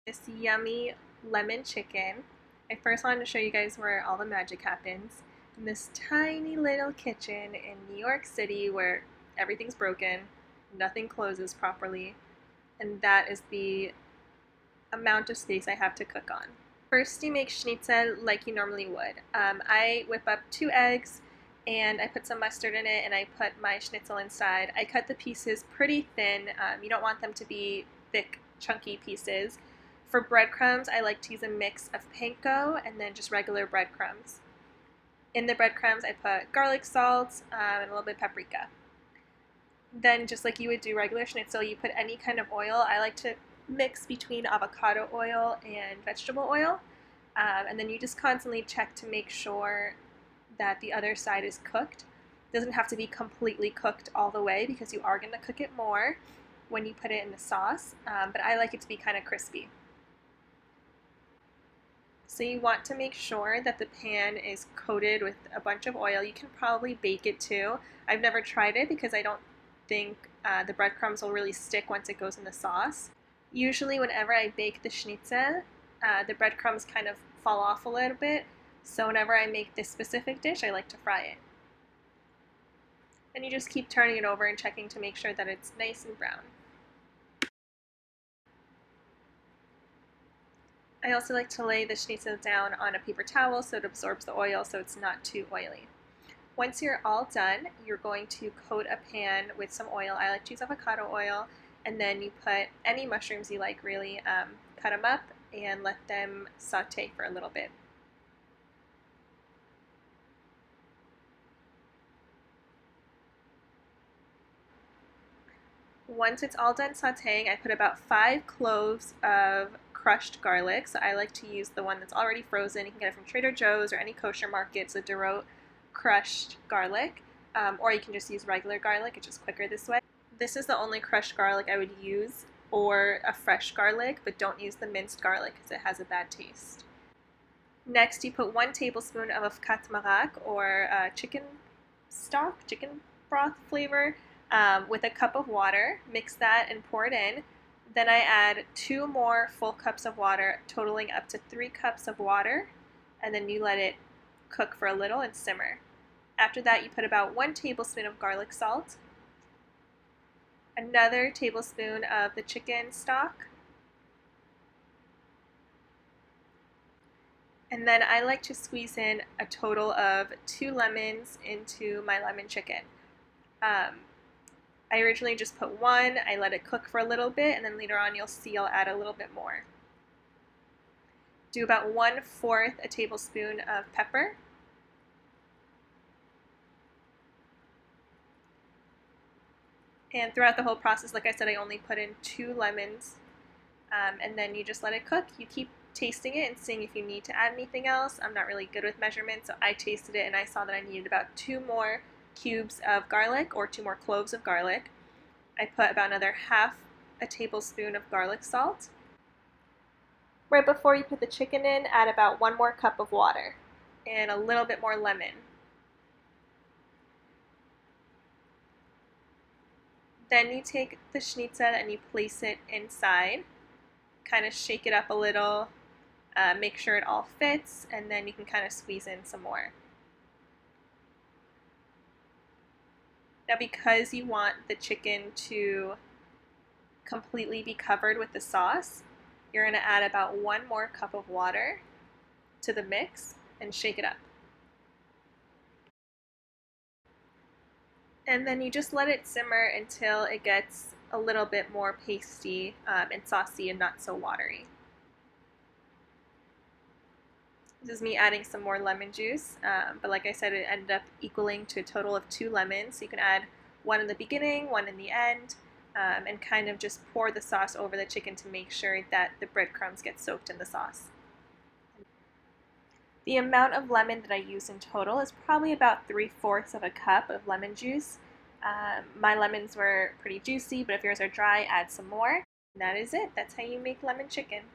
This yummy lemon chicken. I first wanted to show you guys where all the magic happens. In this tiny little kitchen in New York City where everything's broken, nothing closes properly, and that is the amount of space I have to cook on. First, you make schnitzel like you normally would. I whip up 2 eggs and I put some mustard in it and I put my schnitzel inside. I cut the pieces pretty thin. You don't want them to be thick, chunky pieces. For breadcrumbs, I like to use a mix of panko and then just regular breadcrumbs. In the breadcrumbs, I put garlic salt and a little bit of paprika. Then, just like you would do regular schnitzel, you put any kind of oil. I like to mix between avocado oil and vegetable oil. And then you just constantly check to make sure that the other side is cooked. It doesn't have to be completely cooked all the way because you are going to cook it more when you put it in the sauce, but I like it to be kind of crispy. So you want to make sure that the pan is coated with a bunch of oil. You can probably bake it too. I've never tried it because I don't think the breadcrumbs will really stick once it goes in the sauce. Usually whenever I bake the schnitzel, the breadcrumbs kind of fall off a little bit, so whenever I make this specific dish, I like to fry it. And you just keep turning it over and checking to make sure that it's nice and brown. I also like to lay the schnitzel down on a paper towel so it absorbs the oil so it's not too oily. Once you're all done, you're going to coat a pan with some oil. I like to use avocado oil, and then you put any mushrooms you like, really. Cut them up and let them saute for a little bit. Once it's all done sauteing, I put about 5 cloves of crushed garlic. So I like to use the one that's already frozen. You can get it from Trader Joe's or any kosher market. It's a Durot crushed garlic, or you can just use regular garlic. It's just quicker this way. This is the only crushed garlic I would use, or a fresh garlic, but don't use the minced garlic because it has a bad taste. Next, you put 1 tablespoon of avkat marak, or chicken stock, chicken broth flavor, with a cup of water. Mix that and pour it in. Then I add 2 more full cups of water, totaling up to 3 cups of water, and then you let it cook for a little and simmer. After that, you put about 1 tablespoon of garlic salt, another tablespoon of the chicken stock, and then I like to squeeze in a total of 2 lemons into my lemon chicken. I originally just put 1, I let it cook for a little bit, and then later on you'll see I'll add a little bit more. Do about 1/4 a tablespoon of pepper. And throughout the whole process, like I said, I only put in 2 lemons, and then you just let it cook. You keep tasting it and seeing if you need to add anything else. I'm not really good with measurements, so I tasted it and I saw that I needed about 2 more cubes of garlic, or 2 more cloves of garlic. I put about another 1/2 a tablespoon of garlic salt. Right before you put the chicken in, add about 1 more cup of water and a little bit more lemon. Then you take the schnitzel and you place it inside, kind of shake it up a little, make sure it all fits, and then you can kind of squeeze in some more. Now, because you want the chicken to completely be covered with the sauce, you're going to add about 1 more cup of water to the mix and shake it up. And then you just let it simmer until it gets a little bit more pasty and saucy and not so watery. This is me adding some more lemon juice, but like I said, it ended up equaling to a total of 2 lemons. So you can add 1 in the beginning, 1 in the end, and kind of just pour the sauce over the chicken to make sure that the breadcrumbs get soaked in the sauce. The amount of lemon that I use in total is probably about 3/4 of a cup of lemon juice. My lemons were pretty juicy, but if yours are dry, add some more. And that is it. That's how you make lemon chicken.